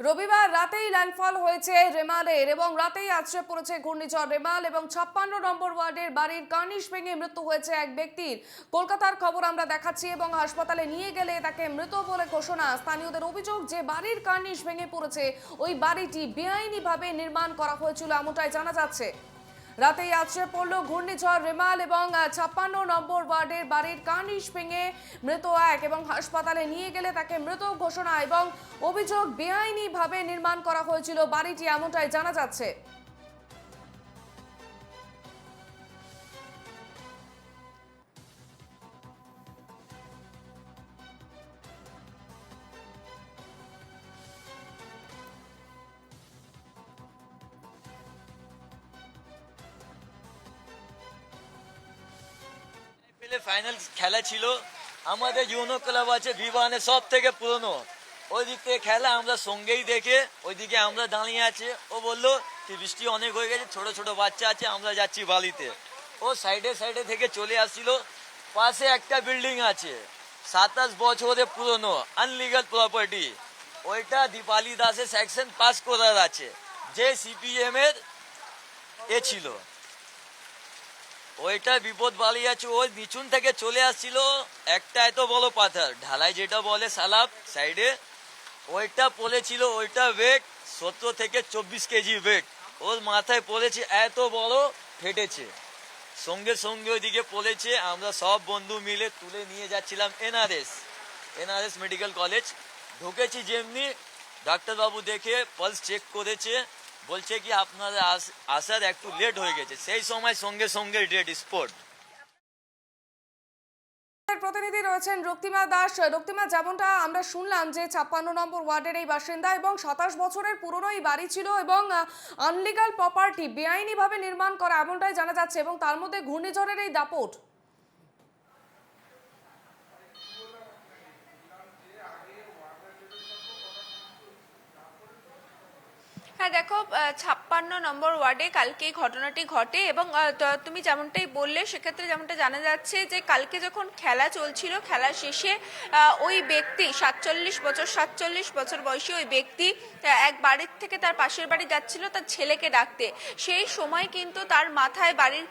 রবিবার রাতেই ল্যান্ডফল হয়েছে রেমালের এবং রাতেই আছড়ে পড়েছে ঘূর্ণিঝড় রেমাল এবং 56 নম্বর ওয়ার্ডের বাড়ির কার্নিশ ভেঙে মৃত্যু হয়েছে এক ব্যক্তির। কলকাতার খবর আমরা দেখাচ্ছি এবং হাসপাতালে নিয়ে গেলে তাকে মৃত বলে ঘোষণা। স্থানীয়দের অভিযোগ যে বাড়ির কার্নিশ ভেঙে পড়েছে ওই বাড়িটি বেআইনিভাবে নির্মাণ করা হয়েছিল এমনটাই জানা যাচ্ছে। রাতেই আছড়ে পড়ল ঘূর্ণিঝড় রেমাল এবং 56 নম্বর ওয়ার্ডের বাড়ির কার্নিশ ভেঙে মৃত এক এবং হাসপাতালে নিয়ে গেলে তাকে মৃত ঘোষণা এবং অভিযোগ বেআইনিভাবে নির্মাণ করা হয়েছিল বাড়িটি এমনটাই জানা যাচ্ছে। ফাইনাল খেলা ছিল আমাদের ইউনো ক্লাব আছে ভিভানে সব থেকে পুরনো, ওই দিক থেকে খেলা আমরা সঙ্গেই দেখে ওইদিকে আমরা দাঁড়িয়ে আছে। ও বললো কি বৃষ্টি অনেক হয়ে গেছে, ছোট ছোট বাচ্চা আছে, আমরা যাচ্ছি বালিতে। ও সাইডে সাইডে থেকে চলে আসছিল। পাশে একটা বিল্ডিং আছে 27 বছরের পুরনো আনলিগাল প্রপার্টি, ওইটা দীপালি দাসের সেকশন পাস করার আছে, যে সিপিএম এর এ ছিল। ওইটা বিপদ বালি আছে, ওই নিচুন থেকে চলে আসছিল একটা এত বড় পাথর ঢালাই যেটা বলে সালাব সাইডে, ওইটা পড়েছিল। ওইটা ওয়েট 17 থেকে 24 কেজি ওয়েট, ওর মাথায় পড়েছে, এত বড় ফেটেছে। সঙ্গে সঙ্গে ওইদিকে পড়েছে। আমরা সব বন্ধু মিলে তুলে নিয়ে যাচ্ছিলাম এনআরএস মেডিকেল কলেজ। ঢুকেছি যেমনি ডাক্তারবাবু দেখে পালস চেক করেছে, বলছে কি আপনারা আসার একটু লেট হয়ে গেছে। সেই সময় সঙ্গে সঙ্গে ডেড স্পট। প্রতিনিধি রয়েছেন রক্তিমা দাস। রক্তিমা, যেমনটা আমরা শুনলাম যে 56 নম্বর ওয়ার্ডের এই বাসিন্দা এবং 27 বছরের পুরনো এই বাড়ি ছিল এবং আনলিগাল প্রপার্টি বেআইনিভাবে নির্মাণ করা এমনটাই জানা যাচ্ছে এবং তার মধ্যে ঘূর্ণিঝড়ের এই দাপট। হ্যাঁ দেখো, 56 নম্বর ওয়ার্ডে কালকে এই ঘটনাটি ঘটে এবং তুমি যেমনটাই বললে সেক্ষেত্রে যেমনটা জানা যাচ্ছে যে কালকে যখন খেলা চলছিল, খেলা শেষে ওই ব্যক্তি 47 বছর বয়সী ওই ব্যক্তি এক বাড়ির থেকে তার পাশের বাড়ি যাচ্ছিল তার ছেলেকে ডাকতে। সেই সময় কিন্তু তার মাথায় বাড়ির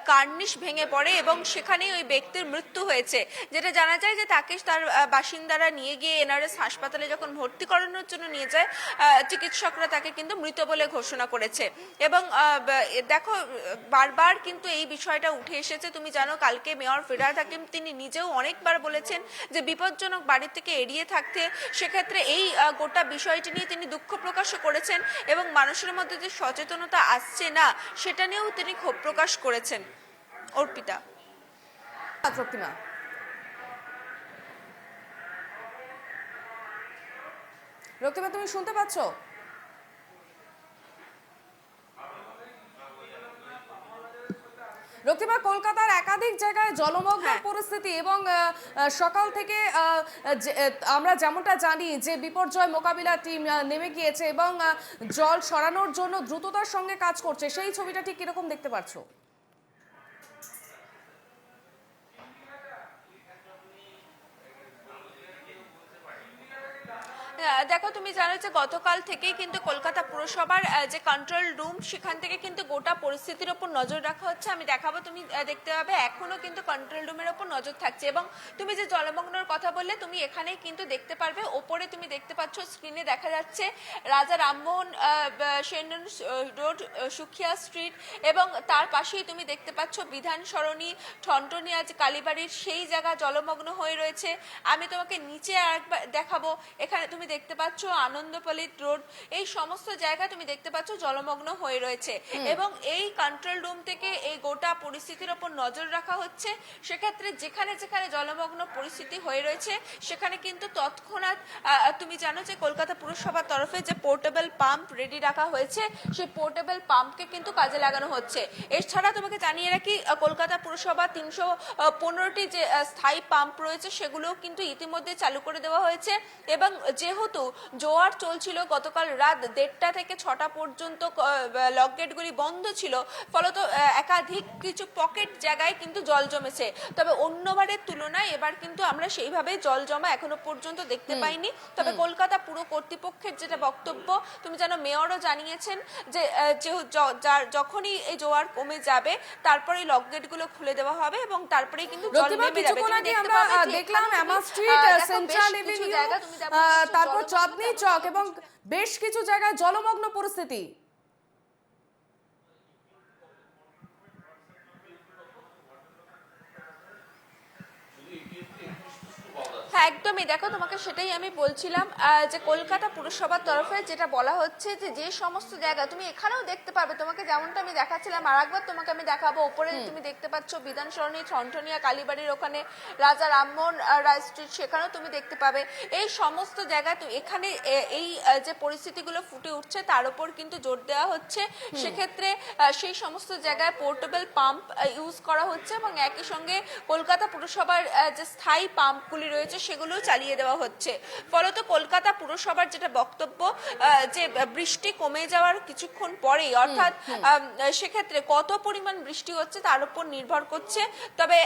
কার্নিশ ভেঙে পড়ে এবং সেখানেই ওই ব্যক্তির মৃত্যু হয়েছে। যেটা জানা যায় যে তাকে তার বাসিন্দারা নিয়ে গিয়ে এনআরএস হাসপাতালে যখন ভর্তি করানোর জন্য নিয়ে যায়, চিকিৎসকরা তাকে কিন্তু মৃত বলে ঘোষণা করেছে। এবং দেখো, বারবার কিন্তু এই বিষয়টা উঠে এসেছে। তুমি জানো কালকে মেয়র ফিরহাদ হাকিম তিনি নিজেও অনেকবার বলেছেন যে বিপজ্জনক বাড়ি থেকে এড়িয়ে থাকতে। সেক্ষেত্রে এই গোটা বিষয়টি নিয়ে তিনি দুঃখ প্রকাশও করেছেন এবং মানুষের মধ্যে যে সচেতনতা আসছে না সেটা নিয়েও তিনি ক্ষোভ প্রকাশ করেছেন। অর্পিতা। রক্তিমা, রক্তিমা তুমি শুনতে পাচ্ছ? রক্তিমা, কলকাতার একাধিক জায়গায় জলমগ্ন পরিস্থিতি এবং সকাল থেকে আমরা যেমনটা জানি যে বিপর্যয় মোকাবিলা টিম নেমে গিয়েছে এবং জল সরানোর জন্য দ্রুততার সঙ্গে কাজ করছে, সেই ছবিটা ঠিক কিরকম দেখতে পাচ্ছ? দেখো, তুমি জানো যে গতকাল থেকেই কিন্তু কলকাতা পুরসভার যে কন্ট্রোল রুম সেখান থেকে কিন্তু গোটা পরিস্থিতির উপর নজর রাখা হচ্ছে। আমি দেখাবো, তুমি দেখতে পাবে এখনো কিন্তু কন্ট্রোল রুমের উপর নজর থাকছে। এবং তুমি যে জলমগ্নর কথা বললে, তুমি এখানেই কিন্তু দেখতে পারবে, ওপরে তুমি দেখতে পাচ্ছ স্ক্রিনে দেখা যাচ্ছে রাজা রামমোহন সেন রোড, সুখিয়া স্ট্রিট এবং তার পাশেই তুমি দেখতে পাচ্ছ বিধান সরণি, ঠনটনিয়াজ কালীবাড়ির সেই জায়গা জলমগ্ন হয়ে রয়েছে। আমি তোমাকে নিচে আরেকবার দেখাবো, এখানে তুমি দেখতে পাচ্ছ আনন্দপল্লী রোড, এই সমস্ত জায়গা তুমি দেখতে পাচ্ছ জলমগ্ন হয়ে রয়েছে এবং এই কন্ট্রোল রুম থেকে এই গোটা পরিস্থিতির উপর নজর রাখা হচ্ছে। সেক্ষেত্রে যেখানে যেখানে জলমগ্ন পরিস্থিতি হয়ে রয়েছে সেখানে কিন্তু তৎক্ষণাৎ তুমি জানো যে কলকাতা পুরসভার তরফে যে পোর্টেবল পাম্প রেডি রাখা হয়েছে, সেই পোর্টেবল পাম্পকে কিন্তু কাজে লাগানো হচ্ছে। এছাড়া তোমাকে জানিয়ে রাখি, কলকাতা পুরসভা 315টি যে স্থায়ী পাম্প রয়েছে সেগুলোও কিন্তু ইতিমধ্যে চালু করে দেওয়া হয়েছে এবং যেহেতু যেহেতু জোয়ার চলছিল, গতকাল রাত 1:30 থেকে 6টা পর্যন্ত লক গেটগুলি বন্ধ ছিল, ফলত একাধিক কিছু পকেট জায়গায় কিন্তু জল জমেছে। তবে অন্যবারের তুলনায় এবার কিন্তু আমরা সেইভাবে জল জমা এখনো পর্যন্ত দেখতে পাইনি। তবে কলকাতা পুর কর্তৃপক্ষের যেটা বক্তব্য, তুমি জানো মেয়রও জানিয়েছেন যে যখনই এই জোয়ার কমে যাবে তারপরে লক গেটগুলো খুলে দেওয়া হবে এবং তারপরেই কিন্তু জল রক্তিমা, নেমে যাবে। কিছুক্ষণ তুমি আগে দেখতে আমরা পাবে যে দেখলাম এখানে এমা তুমি, স্ট্রিট, দেখো বেশ সেন্ট্রাল কিছু এভিনিউ, জায়গা তুমি দেখো দেখছো তারপর জলমগ্ন চাঁদনি তেমন চক কিছু এবং বেশ কিছু জায়গায় জলমগ্ন পরিস্থিতি। হ্যাঁ একদমই, দেখো তোমাকে সেটাই আমি বলছিলাম যে কলকাতা পুরসভার তরফে যেটা বলা হচ্ছে যে সমস্ত জায়গা তুমি এখানেও দেখতে পাবে, তোমাকে যেমনটা আমি দেখাচ্ছিলাম আর একবার তোমাকে আমি দেখাবো, উপরে তুমি দেখতে পাচ্ছ বিধান সরণি, ঠনঠনিয়া, কালীবাড়ির ওখানে রাজা রামমোহন রায় স্ট্রিট, সেখানেও তুমি দেখতে পাবে। এই সমস্ত জায়গায় তো এখানে এই যে পরিস্থিতিগুলো ফুটে উঠছে তার উপর কিন্তু জোর দেওয়া হচ্ছে। সেক্ষেত্রে সেই সমস্ত জায়গায় পোর্টেবল পাম্প ইউজ করা হচ্ছে এবং একই সঙ্গে কলকাতা পুরসভার যে স্থায়ী পাম্পগুলি রয়েছে সেগুলো চালিয়ে দেওয়া হচ্ছে। ফলত কলকাতা পুরসভার যেটা বক্তব্য যে বৃষ্টি কমে যাওয়ার কিছুক্ষণ পরেই, অর্থাৎ সেক্ষেত্রে কত পরিমাণ বৃষ্টি হচ্ছে তার উপর নির্ভর করছে। তবে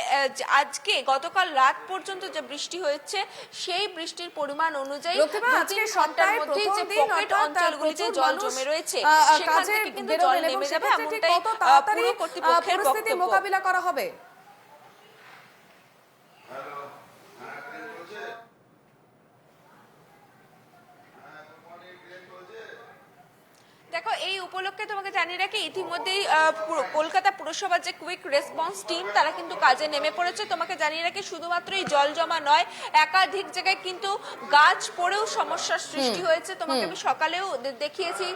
আজকে গতকাল রাত পর্যন্ত যে বৃষ্টি হয়েছে সেই বৃষ্টির পরিমাণ অনুযায়ী আজকে সপ্তাহের মধ্যে প্রথম যে দিন, পকেট অর্থাৎ অঞ্চলগুলিতে প্রচুর জল মানুষ জমে রয়েছে সেখান কাজে থেকে কিন্তু জল বেরোবেন এবং নেমে যাবে, সেক্ষেত্রে ঠিক এমনটাই কত তাড়াতাড়ি পুর কর্তৃপক্ষের পরিস্থিতি বক্তব্য। মোকাবিলা করা হবে। দেখো এই উপলক্ষে তোমাকে জানিয়ে রাখি ইতিমধ্যেই কলকাতা পুরসভার যে কুইক রেসপন্স টিম তারা কিন্তু কাজে নেমে পড়েছে। তোমাকে জানিয়ে রাখি শুধুমাত্র এই জল জমা নয়, একাধিক জায়গায় কিন্তু গাছ পড়েও সমস্যার সৃষ্টি হয়েছে। তোমাকে আমি সকালেও দেখিয়েছি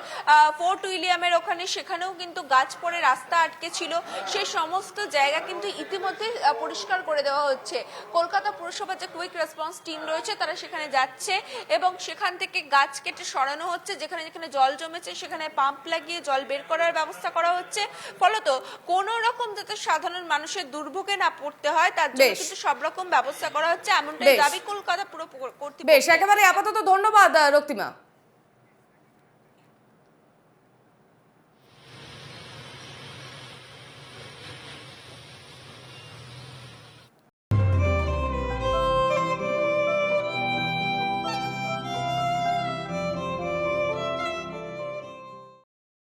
ফোর্ট উইলিয়ামের ওখানে, সেখানেও কিন্তু গাছ পড়ে রাস্তা আটকে ছিল। সেই সমস্ত জায়গা কিন্তু ইতিমধ্যে পরিষ্কার করে দেওয়া হচ্ছে। কলকাতা পুরসভার যে কুইক রেসপন্স টিম রয়েছে তারা সেখানে যাচ্ছে এবং সেখান থেকে গাছ কেটে সরানো হচ্ছে, যেখানে যেখানে জল জমেছে সেখানে পাম্প লাগিয়ে জল বের করার ব্যবস্থা করা হচ্ছে। ফলত কোন রকম যাতে সাধারণ মানুষের দুর্ভোগে না পড়তে হয় তার জন্য কিন্তু সব রকম ব্যবস্থা করা হচ্ছে, এমনটাই দাবি কলকাতা পুর কর্তৃপক্ষ। বেশ, একেবারে আপাতত ধন্যবাদ রক্তিমা।